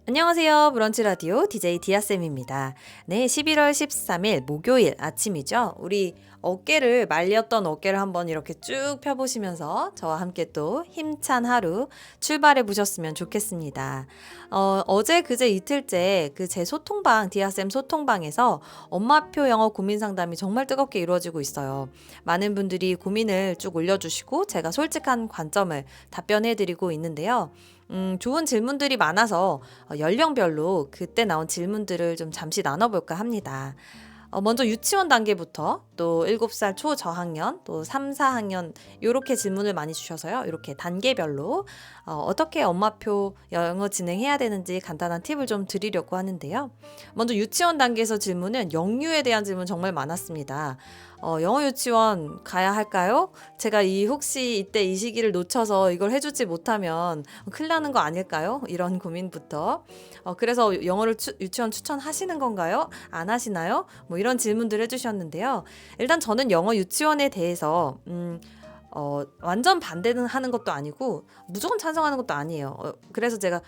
안녕하세요. 브런치 라디오 DJ 디아쌤입니다. 네, 11월 13일 목요일 아침이죠. 우리 어깨를 말렸던 어깨를 한번 이렇게 쭉 펴보시면서 저와 함께 또 힘찬 하루 출발해 보셨으면 좋겠습니다. 어제 그제 이틀째 그 제 소통방 디아쌤 소통방에서 엄마표 영어 고민 상담이 정말 뜨겁게 이루어지고 있어요. 많은 분들이 고민을 쭉 올려주시고 제가 솔직한 관점을 답변해 드리고 있는데요. 좋은 질문들이 많아서 연령별로 그때 나온 질문들을 좀 잠시 나눠볼까 합니다. 먼저 유치원 단계부터 또 7살 초저학년, 또 3, 4학년 요렇게 질문을 많이 주셔서요. 이렇게 단계별로 어떻게 엄마표 영어 진행해야 되는지 간단한 팁을 좀 드리려고 하는데요. 먼저 유치원 단계에서 질문은 영유에 대한 질문 정말 많았습니다. 영어 유치원 가야 할까요? 제가 혹시 이때 이 시기를 놓쳐서 이걸 해주지 못하면 큰일 나는 거 아닐까요? 이런 고민부터. 그래서 영어를 유치원 추천하시는 건가요? 안 하시나요? 뭐 이런 질문들 해주셨는데요. 일단 저는 영어 유치원에 대해서 완전 반대는 하는 것도 아니고 무조건 찬성하는 것도 아니에요. 그래서 제가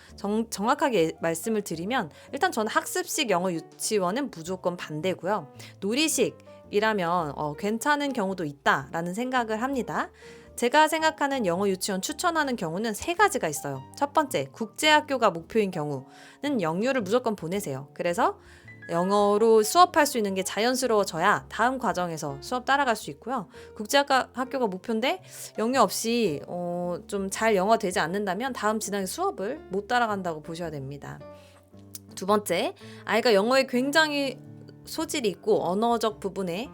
정확하게 말씀을 드리면 일단 저는 학습식 영어 유치원은 무조건 반대고요. 놀이식이라면 괜찮은 경우도 있다라는 생각을 합니다. 제가 생각하는 영어 유치원 추천하는 경우는 3가지가 있어요. 첫 번째, 국제학교가 목표인 경우는 영유를 무조건 보내세요. 그래서 영어로 수업할 수 있는 게 자연스러워져야 다음 과정에서 수업 따라갈 수 있고요. 국제학교가 목표인데 영유 없이 좀 잘 영어 되지 않는다면 다음 진학의 수업을 못 따라간다고 보셔야 됩니다. 두 번째, 아이가 영어에 굉장히 소질이 있고 언어적 부분에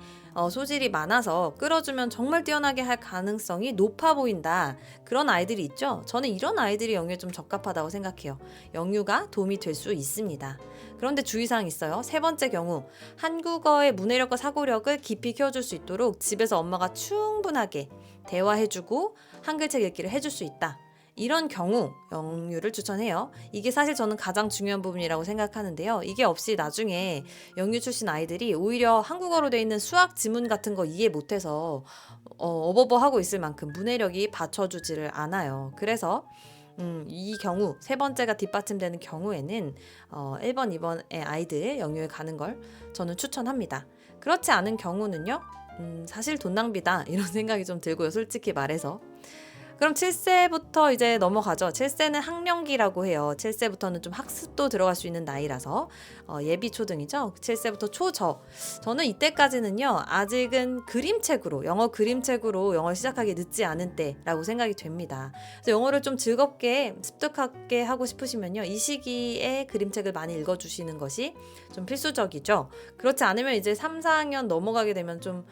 소질이 많아서 끌어주면 정말 뛰어나게 할 가능성이 높아 보인다. 그런 아이들이 있죠. 저는 이런 아이들이 영유에 좀 적합하다고 생각해요. 영유가 도움이 될 수 있습니다. 그런데 주의사항이 있어요. 3번째 경우, 한국어의 문해력과 사고력을 깊이 키워줄 수 있도록 집에서 엄마가 충분하게 대화해주고 한글책 읽기를 해줄 수 있다. 이런 경우 영유를 추천해요. 이게 사실 저는 가장 중요한 부분이라고 생각하는데요. 이게 없이 나중에 영유 출신 아이들이 오히려 한국어로 돼 있는 수학 지문 같은 거 이해 못해서 어버버하고 있을 만큼 문해력이 받쳐주지를 않아요. 그래서 이 경우 3번째가 뒷받침되는 경우에는 1번, 2번의 아이들 영유에 가는 걸 저는 추천합니다. 그렇지 않은 경우는요. 사실 돈 낭비다 이런 생각이 좀 들고요. 솔직히 말해서. 그럼 7세부터 이제 넘어가죠. 7세는 학령기라고 해요. 7세부터는 좀 학습도 들어갈 수 있는 나이라서 예비 초등이죠. 7세부터 초저. 저는 이때까지는요. 아직은 그림책으로 영어 그림책으로 영어를 시작하기 늦지 않은 때라고 생각이 됩니다. 그래서 영어를 좀 즐겁게 습득하게 하고 싶으시면요. 이 시기에 그림책을 많이 읽어주시는 것이 좀 필수적이죠. 그렇지 않으면 이제 3, 4학년 넘어가게 되면 좀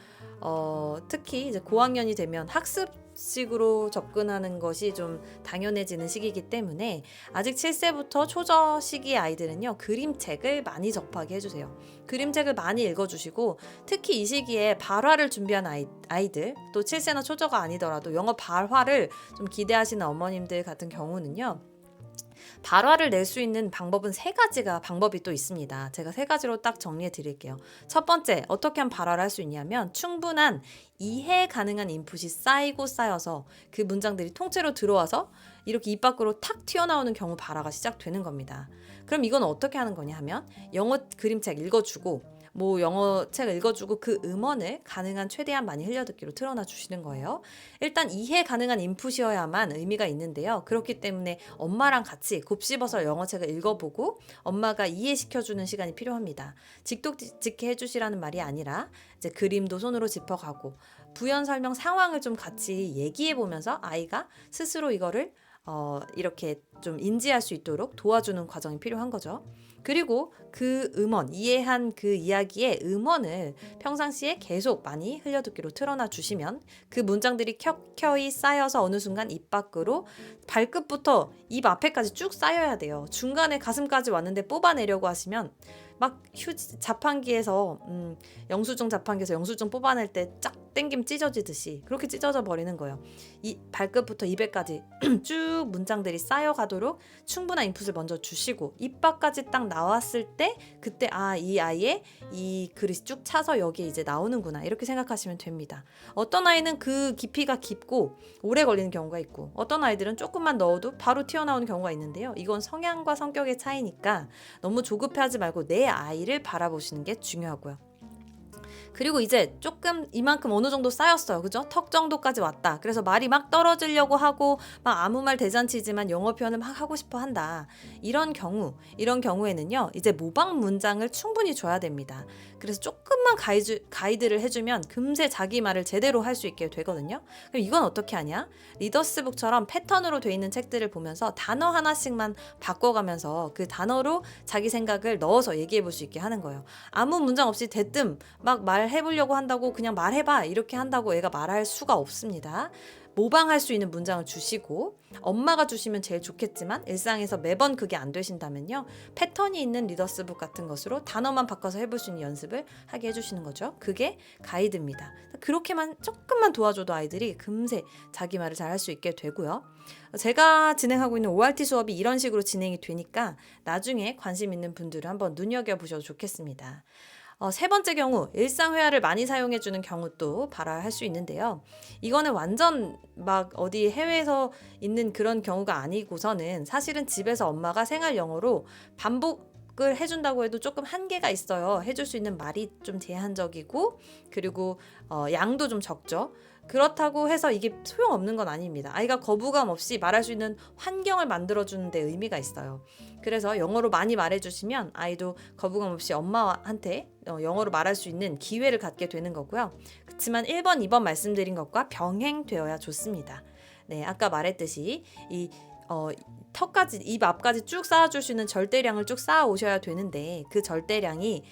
특히 이제 고학년이 되면 학습식으로 접근하는 것이 좀 당연해지는 시기이기 때문에 아직 7세부터 초저 시기 아이들은요 그림책을 많이 접하게 해주세요. 그림책을 많이 읽어주시고 특히 이 시기에 발화를 준비한 아이들 또 7세나 초저가 아니더라도 영어 발화를 좀 기대하시는 어머님들 같은 경우는요. 발화를 낼 수 있는 방법은 3가지가 방법이 또 있습니다. 제가 3가지로 딱 정리해 드릴게요. 첫 번째, 어떻게 하면 발화를 할 수 있냐면 충분한 이해 가능한 인풋이 쌓이고 쌓여서 그 문장들이 통째로 들어와서 이렇게 입 밖으로 탁 튀어나오는 경우 발화가 시작되는 겁니다. 그럼 이건 어떻게 하는 거냐 하면 영어 그림책 읽어주고 뭐 영어 책 읽어주고 그 음원을 가능한 최대한 많이 흘려듣기로 틀어놔 주시는 거예요. 일단 이해 가능한 인풋이어야만 의미가 있는데요. 그렇기 때문에 엄마랑 같이 곱씹어서 영어 책을 읽어보고 엄마가 이해시켜주는 시간이 필요합니다. 직독직해 해주시라는 말이 아니라 이제 그림도 손으로 짚어가고 부연 설명 상황을 좀 같이 얘기해보면서 아이가 스스로 이거를 이렇게 좀 인지할 수 있도록 도와주는 과정이 필요한 거죠. 그리고 그 음원, 이해한 그 이야기의 음원을 평상시에 계속 많이 흘려듣기로 틀어놔 주시면 그 문장들이 켜켜이 쌓여서 어느 순간 입 밖으로 발끝부터 입 앞에까지 쭉 쌓여야 돼요. 중간에 가슴까지 왔는데 뽑아내려고 하시면 막 자판기에서 영수증 자판기에서 영수증 뽑아낼 때 쫙 막 땡기면 찢어지듯이 그렇게 찢어져 버리는 거예요. 이 발끝부터 입에까지 쭉 문장들이 쌓여가도록 충분한 인풋을 먼저 주시고 입 밖까지 딱 나왔을 때 그때 이 아이의 이 글이 쭉 차서 여기에 이제 나오는구나 이렇게 생각하시면 됩니다. 어떤 아이는 그 깊이가 깊고 오래 걸리는 경우가 있고 어떤 아이들은 조금만 넣어도 바로 튀어나오는 경우가 있는데요. 이건 성향과 성격의 차이니까 너무 조급해하지 말고 내 아이를 바라보시는 게 중요하고요. 그리고 이제 조금 이만큼 어느 정도 쌓였어요. 그죠? 턱 정도까지 왔다. 그래서 말이 막 떨어지려고 하고 막 아무 말 대잔치지만 영어 표현을 막 하고 싶어 한다. 이런 경우에는요. 이제 모방 문장을 충분히 줘야 됩니다. 그래서 조금만 가이드를 해주면 금세 자기 말을 제대로 할 수 있게 되거든요. 그럼 이건 어떻게 하냐? 리더스북처럼 패턴으로 돼 있는 책들을 보면서 단어 하나씩만 바꿔가면서 그 단어로 자기 생각을 넣어서 얘기해 볼 수 있게 하는 거예요. 아무 문장 없이 대뜸 막 말해보려고 한다고 그냥 말해봐 이렇게 한다고 애가 말할 수가 없습니다. 모방할 수 있는 문장을 주시고 엄마가 주시면 제일 좋겠지만 일상에서 매번 그게 안 되신다면요. 패턴이 있는 리더스북 같은 것으로 단어만 바꿔서 해볼 수 있는 연습을 하게 해주시는 거죠. 그게 가이드입니다. 그렇게만 조금만 도와줘도 아이들이 금세 자기 말을 잘 할 수 있게 되고요. 제가 진행하고 있는 ORT 수업이 이런 식으로 진행이 되니까 나중에 관심 있는 분들은 한번 눈여겨보셔도 좋겠습니다. 세 번째 경우 일상회화를 많이 사용해주는 경우도 발화할 수 있는데요. 이거는 완전 막 어디 해외에서 있는 그런 경우가 아니고서는 사실은 집에서 엄마가 생활 영어로 반복을 해준다고 해도 조금 한계가 있어요. 해줄 수 있는 말이 좀 제한적이고 그리고 양도 좀 적죠. 그렇다고 해서 이게 소용없는 건 아닙니다. 아이가 거부감 없이 말할 수 있는 환경을 만들어주는 데 의미가 있어요. 그래서 영어로 많이 말해주시면 아이도 거부감 없이 엄마한테 영어로 말할 수 있는 기회를 갖게 되는 거고요. 그렇지만 1번, 2번 말씀드린 것과 병행되어야 좋습니다. 네, 아까 말했듯이 이 턱까지 입 앞까지 쭉 쌓아줄 수 있는 절대량을 쭉 쌓아 오셔야 되는데 그 절대량이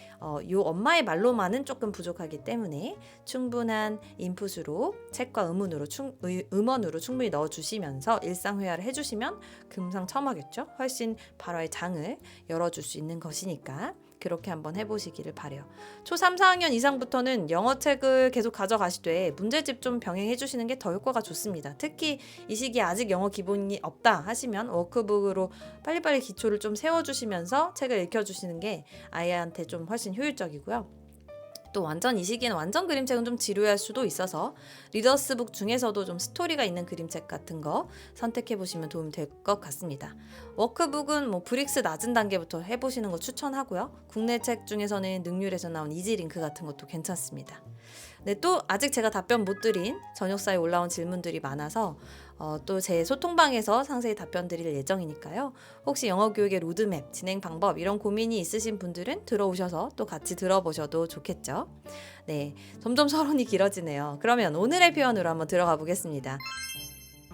요 엄마의 말로만은 조금 부족하기 때문에 충분한 인풋으로 책과 음원으로 충분히 넣어주시면서 일상회화를 해주시면 금상첨화겠죠. 훨씬 발화의 장을 열어줄 수 있는 것이니까 그렇게 한번 해보시기를 바래요. 초3, 4학년 이상부터는 영어책을 계속 가져가시되 문제집 좀 병행해 주시는 게 더 효과가 좋습니다. 특히 이 시기에 아직 영어 기본이 없다 하시면 워크북으로 빨리빨리 기초를 좀 세워주시면서 책을 읽혀주시는 게 아이한테 좀 훨씬 효율적이고요. 또 이 시기에는 완전 그림책은 좀 지루할 수도 있어서 리더스북 중에서도 좀 스토리가 있는 그림책 같은 거 선택해 보시면 도움이 될 것 같습니다. 워크북은 브릭스 낮은 단계부터 해보시는 거 추천하고요. 국내 책 중에서는 능률에서 나온 이지링크 같은 것도 괜찮습니다. 네, 또 아직 제가 답변 못 드린 저녁사에 올라온 질문들이 많아서 또 제 소통방에서 상세히 답변 드릴 예정이니까요. 혹시 영어교육의 로드맵, 진행 방법 이런 고민이 있으신 분들은 들어오셔서 또 같이 들어보셔도 좋겠죠. 네, 점점 서론이 길어지네요. 그러면 오늘의 표현으로 한번 들어가 보겠습니다.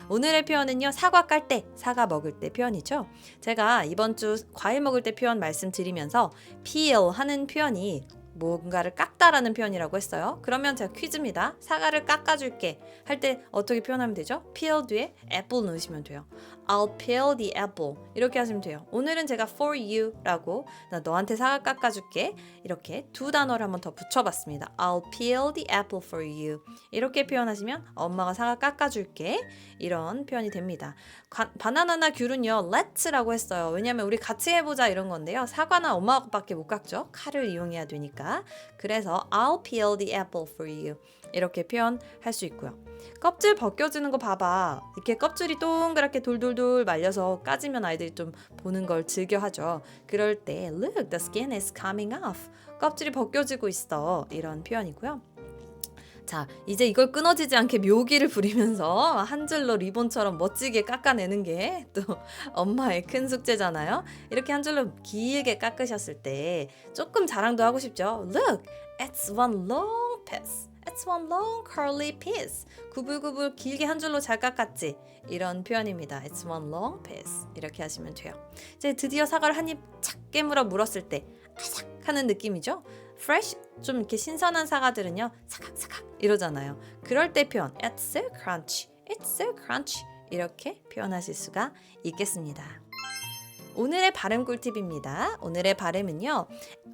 오늘의 표현은요. 사과 깔 때, 사과 먹을 때 표현이죠. 제가 이번 주 과일 먹을 때 표현 말씀드리면서 peel 하는 표현이 뭔가를 깎다라는 표현이라고 했어요. 그러면 제가 퀴즈입니다. 사과를 깎아줄게 할 때 어떻게 표현하면 되죠? peel 뒤에 apple 넣으시면 돼요. I'll peel the apple 이렇게 하시면 돼요. 오늘은 제가 for you 라고 나 너한테 사과 깎아줄게 이렇게 두 단어를 한번 더 붙여봤습니다. I'll peel the apple for you 이렇게 표현하시면 엄마가 사과 깎아줄게 이런 표현이 됩니다. 바나나나 귤은요 let's라고 했어요. 왜냐하면 우리 같이 해보자 이런 건데요. 사과는 엄마밖에 못 깎죠. 칼을 이용해야 되니까. 그래서 I'll peel the apple for you 이렇게 표현할 수 있고요. 껍질 벗겨지는 거 봐봐. 이렇게 껍질이 동그랗게 돌돌돌 말려서 까지면 아이들이 좀 보는 걸 즐겨하죠. 그럴 때 Look, the skin is coming off. 껍질이 벗겨지고 있어. 이런 표현이고요. 자, 이제 이걸 끊어지지 않게 묘기를 부리면서 한 줄로 리본처럼 멋지게 깎아내는 게 또 엄마의 큰 숙제잖아요. 이렇게 한 줄로 길게 깎으셨을 때 조금 자랑도 하고 싶죠. Look, it's one long piece. It's one long curly piece. 구불구불 길게 한 줄로 잘 깎았지. 이런 표현입니다. It's one long piece. 이렇게 하시면 돼요. 이제 드디어 사과를 한 입 착 깨물어 물었을 때 아삭 하는 느낌이죠. fresh 좀 이렇게 신선한 사과들은요 사각사각 이러잖아요. 그럴 때 표현 It's so crunchy, it's so crunchy 이렇게 표현하실 수가 있겠습니다. 오늘의 발음 꿀팁입니다. 오늘의 발음은요.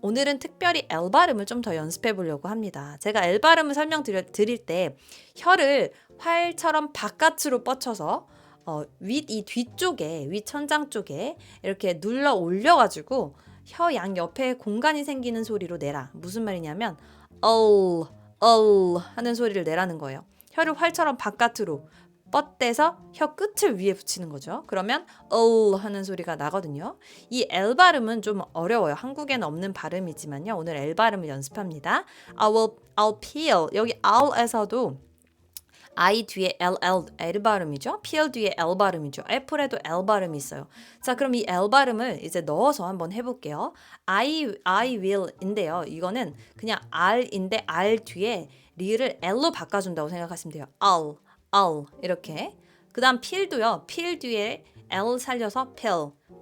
오늘은 특별히 L 발음을 좀 더 연습해 보려고 합니다. 제가 L 발음을 설명드릴 때 혀를 활처럼 바깥으로 뻗쳐서 이 뒤쪽에, 윗 천장 쪽에 이렇게 눌러 올려가지고 혀 양 옆에 공간이 생기는 소리로 내라. 무슨 말이냐면 하는 소리를 내라는 거예요. 혀를 활처럼 바깥으로 뻗대서 혀 끝을 위에 붙이는 거죠. 그러면 하는 소리가 나거든요. 이 L 발음은 좀 어려워요. 한국에는 없는 발음이지만요. 오늘 L 발음을 연습합니다. I'll peel. 여기 I'에서도 I 뒤에 L 발음이죠. peel 뒤에 L 발음이죠. 애플에도 L 발음이 있어요. 자, 그럼 이 L 발음을 이제 넣어서 한번 해볼게요. I will인데요. 이거는 그냥 R인데 R 뒤에 리을 L로 바꿔준다고 생각하시면 돼요. I'll 이렇게. 그 다음 peel도요. peel 뒤에 L 살려서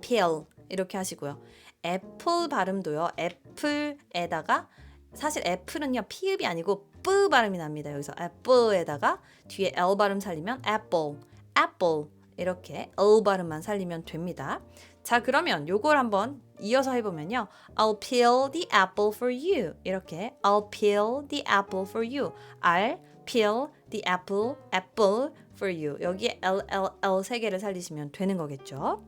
peel 이렇게 하시고요. 애플 발음도요. 애플에다가 사실 애플은요. 피읍이 아니고 뿌 발음이 납니다. 여기서 애플에다가 뒤에 L 발음 살리면 apple 이렇게 L 발음만 살리면 됩니다. 자, 그러면 요걸 한번 이어서 해보면요. I'll peel the apple for you. 이렇게 I'll peel the apple for you. I'll peel the apple for you. 여기에 L 세 개를 살리시면 되는 거겠죠.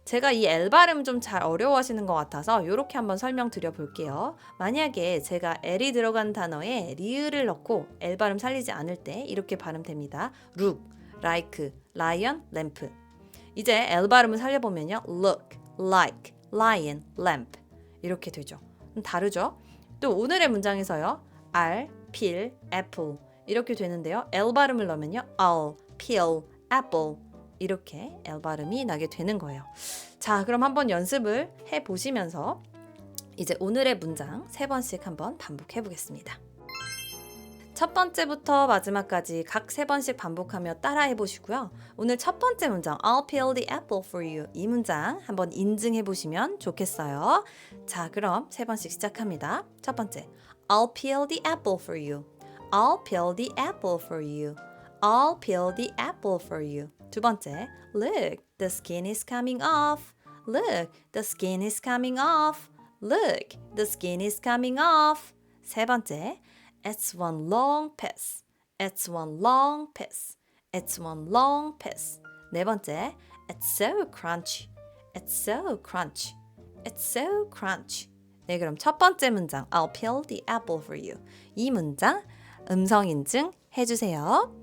제가 이 L 발음 좀 잘 어려워하시는 것 같아서 이렇게 한번 설명드려 볼게요. 만약에 제가 L이 들어간 단어에 리을을 넣고 L 발음 살리지 않을 때 이렇게 발음됩니다. look, like, lion, lamp. 이제 L 발음을 살려보면요. look, like, lion, lamp 이렇게 되죠. 다르죠? 또 오늘의 문장에서요. R, peel, apple 이렇게 되는데요. L 발음을 넣으면요. I'll peel, apple 이렇게 L 발음이 나게 되는 거예요. 자, 그럼 한번 연습을 해보시면서 이제 오늘의 문장 3번씩 한번 반복해 보겠습니다. 첫 번째부터 마지막까지 각 3번씩 반복하며 따라해 보시고요. 오늘 첫 번째 문장 I'll peel the apple for you 이 문장 한번 인증해 보시면 좋겠어요. 자, 그럼 3번씩 시작합니다. 첫 번째 I'll peel the apple for you. I'll peel the apple for you. I'll peel the apple for you. 두 번째, look, the skin is coming off. Look, the skin is coming off. Look, the skin is coming off. 세 번째, it's one long piece. It's one long piece. It's one long piece. 네 번째, it's so crunchy. It's so crunchy. It's so crunchy. 네, 그럼 첫 번째 문장, I'll peel the apple for you. 이 문장 음성 인증 해주세요.